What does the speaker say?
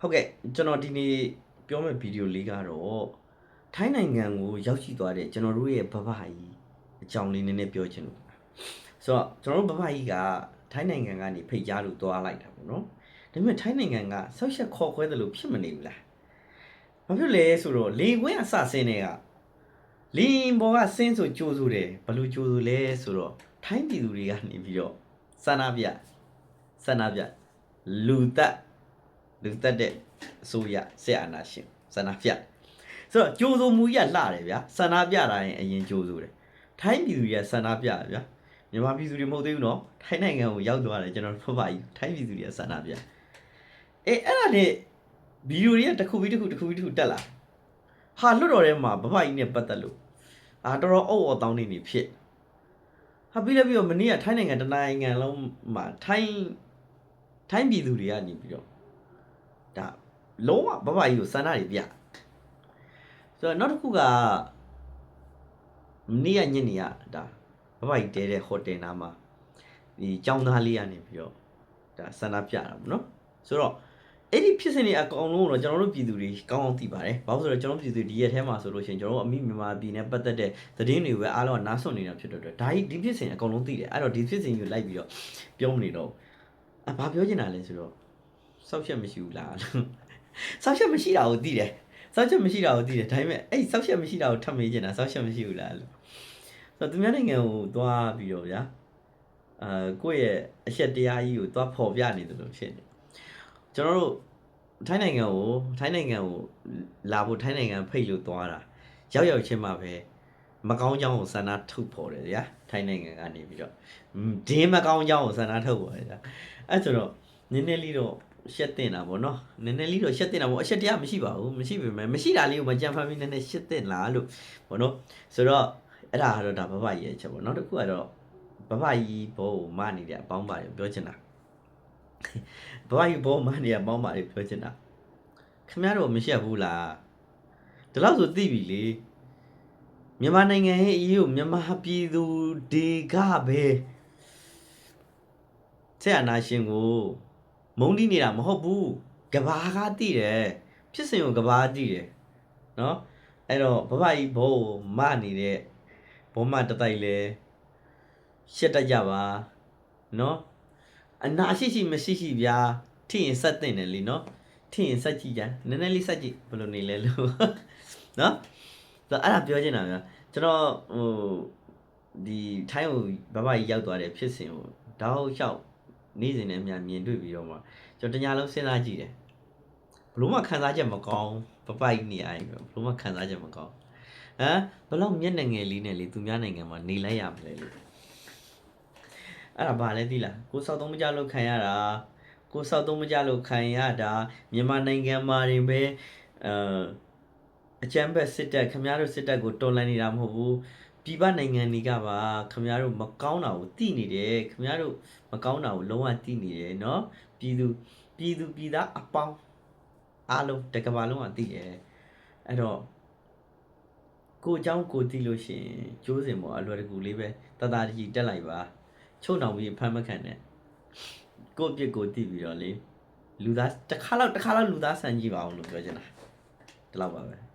ဟုတ်ကဲ့ကျွန်တော်ဒီနေ့ပြောမယ့်ဗီဒီယိုလေးကတော့ထိုင်းနိုင်ငံကိုရောက်ရှိသွားတဲ့ကျွန်တော်တို့ရဲ့ဘဘကြီးအကြောင်းလေးနည်းနည်းပြောချင်လို့ဆိုတော့ကျွန်တော်တို့ဘဘကြီးကထိုင်းနိုင်ငံကနေဖိတ်ကြားလို့သွားလိုက်တာပေါ့နော်ဒါပေမဲ့ထိုင်းနိုင်ငံကဆောက်ရှက်ခေါ်ခွဲတယ်လို့ဖြစ်မနေဘူးလားဘာဖြစ်လဲဆိုတော့လေခွင်းအစဆင်းတွေကလင်းဘော်ကဆင်းဆိုကြိုးဆိုတယ်ဘလို့ကြိုးဆိုလဲဆိုတော့ထိုင်းပြည်သူတွေကနေပြီးတော့ဆန္ဒပြလူတက်တဲ့အစိုးရဆက်အာဏာရှင်ဆန္ဒပြဆိုတော့ကြိုးဆိုမှုကြီးကလှတယ်ဗျာဆန္ဒပြတာရင်အရင်ကြိုးဆိုတယ်ထိုင်းပြည်သူတွေကဆန္ဒပြတယ်ဗျာမြန်မာပြည်သူတွေမဟုတ်သေးဘူးနော်ထိုင်းနိုင်ငံကိုရောက်သွားတယ်ကျွန်တော်ဖဖကြီးထိုင်းပြည်သူတွေကဆန္ဒပြအဲ့ဒါနဲ့ဗီဒီယိုတွေကတစ်ခုပြီးတစ်ခုတက်လာဟာလွတ်တော်ထဲမှာဖဖကြီးနဲ့ပတ်သက်လို့တော်တော်အုပ်အော်တောင်းနေဖြစ်ဟာပြီးတော့မနေ့ကထိုင်းနိုင်ငံတနိုင်ငံလုံးမှာထိုင်းပြည်သူတွေကနေပြီးတော့ဒါလုံးဝဘဘကြီးကိုစန္ဒတွေပြဆိုတော့နောက်တစ်ခုကနေ့ညနေကဒါဘဘကြီးတဲတဲ့ဟိုတယ်နားမှာဒီចောင်းသားလေးကနေပြီးတော့ဒါစန္ဒပြတာပေါ့နော်ဆိုတော့အဲ့ဒီဖြစ်စဉ်တွေအကောင်လုံးတော့ကျွန်တော်တို့ပြည်သူတွေကောင်းအောင်သိပါတယ်ဘာလို့ဆိုတော့ကျွန်တော်တို့ပြည်သူဒီရက်ထဲမှာဆိုလို့ရှိရင်ကျွန်တော်တို့အမိမြန်မာပြည်နဲ့ပတ်သက်တဲ့သတင်းတွေပဲအားလုံးကနားဆွနေတာဖြစ်တော့ဒါကြီးဒီဖြစ်စဉ်အကောင်လုံးသိတယ်အဲ့တော့ဒီဖြစ်စဉ်ကိုလိုက်ပြီးတော့ပြောမနေတော့ဘာပြောချင်တာလဲဆိုတော့စောက်ချက်မရှိဘူးလားစောက်ချက်မရှိတာကိုသိတယ်စောက်ချက်မရှိတာကိုသိတယ်ဒါပေမဲ့အဲ့စောက်ချက်မရှိတာကိုထပ်မေးချင်တာစောက်ချက်မရှိဘူးလားလို့ဆိုတော့သူများနိုင်ငံကိုသွားပြီးတော့ဗျာကိုယ့်ရဲ့အချက်တရားကြီးကိုသွားဖော်ပြနေတယ်လို့ဖြစ်နေကျွန်တော်တို့ထိုင်းနိုင်ငံကိုလာဖို့ထိုင်းနိုင်ငံဖိတ်လို့သွားတာရောက်ချင်းမှာပဲမကောင်းကြောင်းကိုစန္ဒထုတ်ဖော်တယ်ဗျာထိုင်းနိုင်ငံကနေပြီးတော့ဒင်းမကောင်းကြောင်းကိုစန္ဒထုတ်ဖော်တယ်ဗျာအဲ့ဆိုတော့နည်းနည်းလေးတော့ရှက်တင်တာပေါ့နော်နည်းနည်းလေးတော့ရှက်တင်တာပေါ့အချက်တရားမရှိပါဘူးမရှိပေမဲ့မရှိတာလေးကိုမကြံဖန်ပြီးနည်းနည်းရှက်တင်လားလို့ပေါ့နော်ဆိုတော့အဲ့ဒါကတော့ဒါဘဘကြီးရဲ့အချက်ပေါ့နောက်တစ်ခုကတော့ဘဘကြီးဘောကိုမနေတဲ့အပေါင်းပါတယ်ပြောချင်တာဘဘကြီးဘောမနေတဲ့အပေါင်းပါတယ်ပြောချင်တာခင်ဗျားတို့မရှက်ဘူးလားဒီလောက်ဆိုသိပြီလေမြန်မာနိုင်ငံရဲ့အရေးကိုမြန်မာပြည်သူတွေကပဲဆက်အာဏာရှင်ကိုမုန်းတီးနေတာမဟုတ်ဘူးကဘာကသိတယ်ဖြစ်စဉ်ကိုကဘာသိတယ်နော်အဲ့တော့ဘဘကြီးဘောကိုမနေတဲ့ဘောမတတိုက်လဲရှက်တတ်ကြပါနော်အနာရှိမရှိဗျာထိရင်ဆက်တင်တယ်လीနော်ထိရင်ဆက်ကြည့်ကြနည်းနည်းလေးဆက်ကြည့်ဘယ်လိုနေလဲလို့နော်ဆိုအဲ့ဒါပြောချင်တာဗျာကျွန်တော်ဒီထိုင်းကိုဘဘကြီးရောက်သွားတဲ့ဖြစ်စဉ်ကိုတောက်လျှောက်နေ့စဉ်နဲ့အများမြင်တွေ့ပြီးတော့မှကျွန်တော်တညာလုံးစဉ်းစားကြည့်တယ်ဘလို့မှခံစားချက်မကောင်းဘဘကြီးနေအိုင်ဘလို့မှခံစားချက်မကောင်းဘယ်လောက်မျက်နှာငယ်လေးနဲ့လေသူများနိုင်ငံမှာနေလိုက်ရမလဲလို့အဲ့ဒါဘာလဲသိလားကိုစောက်သုံးမကြလို့ခံရတာမြန်မာနိုင်ငံမှာတင်ပဲအချမ်းဘက်စစ်တပ်ခမရတို့စစ်တပ်ကိုတော်လှန်နေတာမဟုတ်ဘူးပြည်ပနိုင်ငံတွေကပါခမရတို့မကောင်းတာကိုသိနေတယ်ခမရတို့မကောင်းတာကိုလုံးဝသိနေတယ်เนาะပြည်သူသားအပေါင်းအားလုံးတကဘာလုံးကသိတယ်အဲ့တော့ကိုအကြောင်းကိုသိလို့ရှိရင်ကျိုးစင်ပေါ်အလွယ်တကူလေးပဲတတတကြီးတက်လိုက်ပါချုပ်နှောင်ပြီးဖမ်းမခံနဲ့ကိုအပြစ်ကိုသိပြီးတော့လေလူသားတစ်ခါလောက်လူသားဆန်ကြည့်ပါအောင်လို့ပြောချင်တာဒီလောက်ပါပဲ